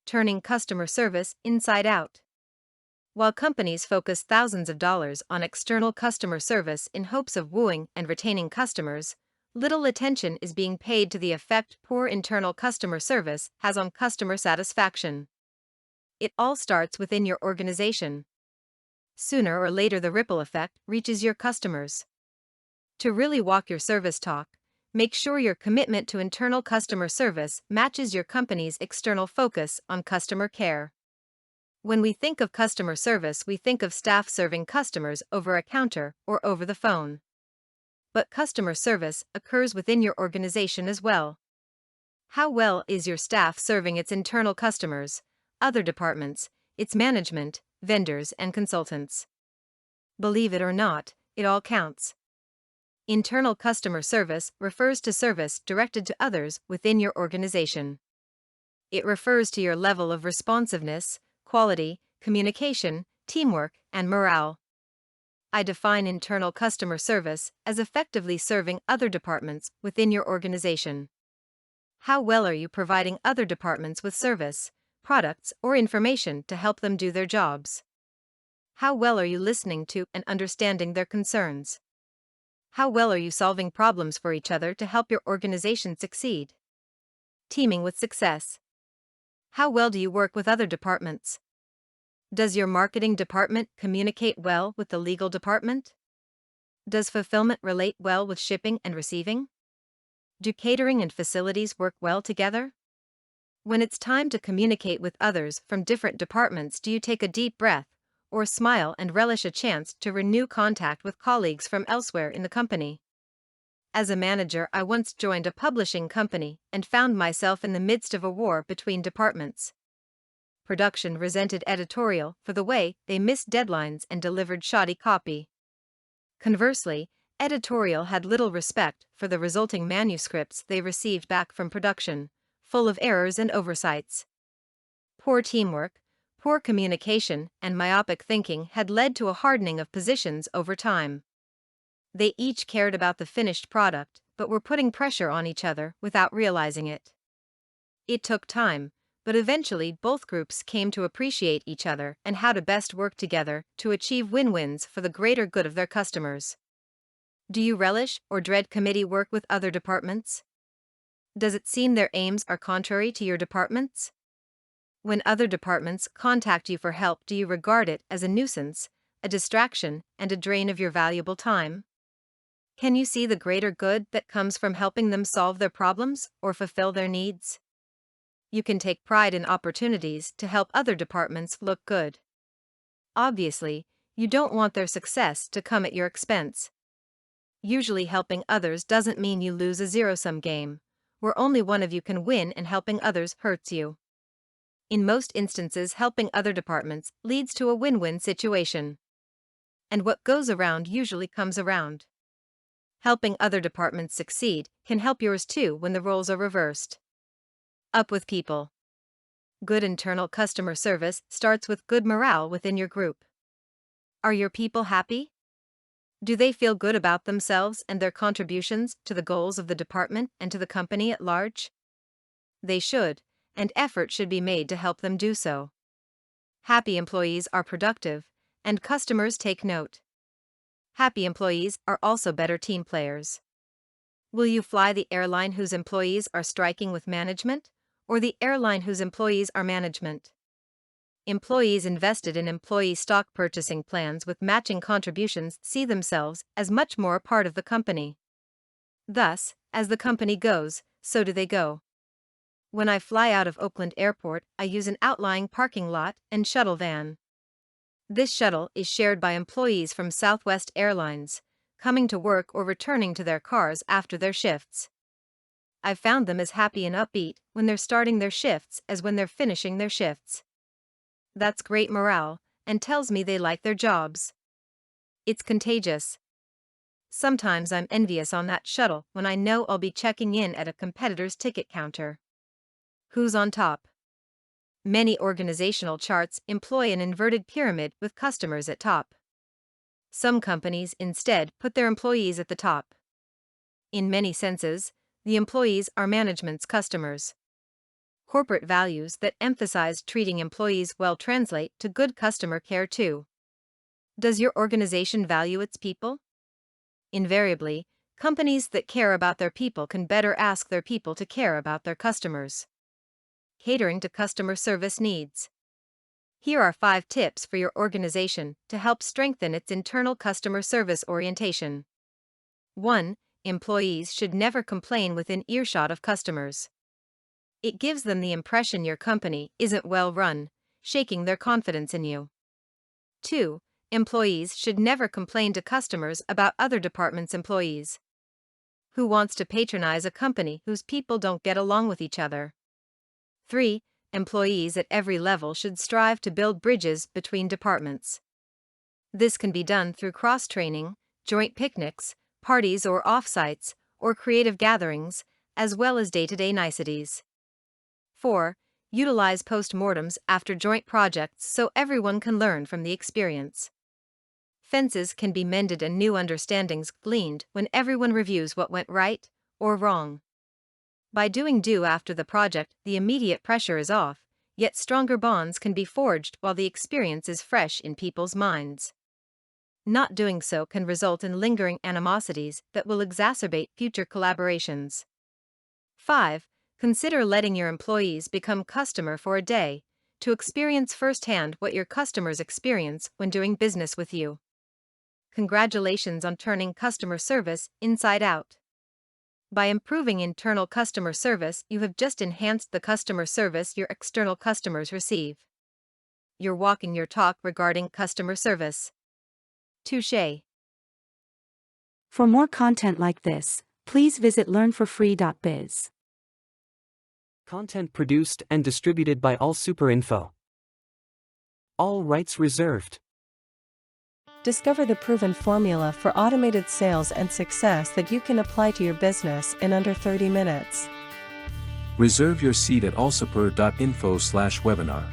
turning customer service inside out. While companies focus thousands of dollars on external customer service in hopes of wooing and retaining customers, little attention is being paid to the effect poor internal customer service has on customer satisfaction. It all starts within your organization. Sooner or later, the ripple effect reaches your customers. To really walk your service talk, make sure your commitment to internal customer service matches your company's external focus on customer care. When we think of customer service, we think of staff serving customers over a counter or over the phone. But customer service occurs within your organization as well. How well is your staff serving its internal customers, other departments, its management, vendors, and consultants? Believe it or not, it all counts. Internal customer service refers to service directed to others within your organization. It refers to your level of responsiveness, quality, communication, teamwork, and morale. I define internal customer service as effectively serving other departments within your organization. How well are you providing other departments with service, products, or information to help them do their jobs? How well are you listening to and understanding their concerns? How well are you solving problems for each other to help your organization succeed? Teaming with success. How well do you work with other departments? Does your marketing department communicate well with the legal department? Does fulfillment relate well with shipping and receiving? Do catering and facilities work well together? When it's time to communicate with others from different departments, do you take a deep breath, or smile and relish a chance to renew contact with colleagues from elsewhere in the company? As a manager, I once joined a publishing company and found myself in the midst of a war between departments. Production resented editorial for the way they missed deadlines and delivered shoddy copy. Conversely, editorial had little respect for the resulting manuscripts they received back from production, full of errors and oversights. Poor teamwork, poor communication, and myopic thinking had led to a hardening of positions over time. They each cared about the finished product, but were putting pressure on each other without realizing it. It took time, but eventually both groups came to appreciate each other and how to best work together to achieve win-wins for the greater good of their customers. Do you relish or dread committee work with other departments? Does it seem their aims are contrary to your department's? When other departments contact you for help, do you regard it as a nuisance, a distraction, and a drain of your valuable time? Can you see the greater good that comes from helping them solve their problems or fulfill their needs? You can take pride in opportunities to help other departments look good. Obviously, you don't want their success to come at your expense. Usually, helping others doesn't mean you lose a zero-sum game, where only one of you can win and helping others hurts you. In most instances, helping other departments leads to a win-win situation. And what goes around usually comes around. Helping other departments succeed can help yours too when the roles are reversed. Up with people. Good internal customer service starts with good morale within your group. Are your people happy? Do they feel good about themselves and their contributions to the goals of the department and to the company at large? They should, and effort should be made to help them do so. Happy employees are productive, and customers take note. Happy employees are also better team players. Will you fly the airline whose employees are striking with management, or the airline whose employees are management? Employees invested in employee stock purchasing plans with matching contributions see themselves as much more a part of the company. Thus, as the company goes, so do they go. When I fly out of Oakland Airport, I use an outlying parking lot and shuttle van. This shuttle is shared by employees from Southwest Airlines, coming to work or returning to their cars after their shifts. I've found them as happy and upbeat when they're starting their shifts as when they're finishing their shifts. That's great morale, and tells me they like their jobs. It's contagious. Sometimes I'm envious on that shuttle when I know I'll be checking in at a competitor's ticket counter. Who's on top? Many organizational charts employ an inverted pyramid with customers at top. Some companies instead put their employees at the top. In many senses, the employees are management's customers. Corporate values that emphasize treating employees well translate to good customer care too. Does your organization value its people? Invariably, companies that care about their people can better ask their people to care about their customers. Catering to customer service needs. Here are 5 tips for your organization to help strengthen its internal customer service orientation. 1. Employees should never complain within earshot of customers. It gives them the impression your company isn't well run, shaking their confidence in you. 2. Employees should never complain to customers about other departments' employees. Who wants to patronize a company whose people don't get along with each other? 3. Employees at every level should strive to build bridges between departments. This can be done through cross-training, joint picnics, parties or off-sites, or creative gatherings, as well as day-to-day niceties. 4. Utilize post-mortems after joint projects so everyone can learn from the experience. Fences can be mended and new understandings gleaned when everyone reviews what went right or wrong. By doing do after the project, the immediate pressure is off, yet stronger bonds can be forged while the experience is fresh in people's minds. Not doing so can result in lingering animosities that will exacerbate future collaborations. 5. Consider letting your employees become customer for a day, to experience firsthand what your customers experience when doing business with you. Congratulations on turning customer service inside out. By improving internal customer service, you have just enhanced the customer service your external customers receive. You're walking your talk regarding customer service. Touché. For more content like this, please visit learnforfree.biz. Content produced and distributed by AllSuperInfo. All rights reserved. Discover the proven formula for automated sales and success that you can apply to your business in under 30 minutes. Reserve your seat at allsuper.info/webinar.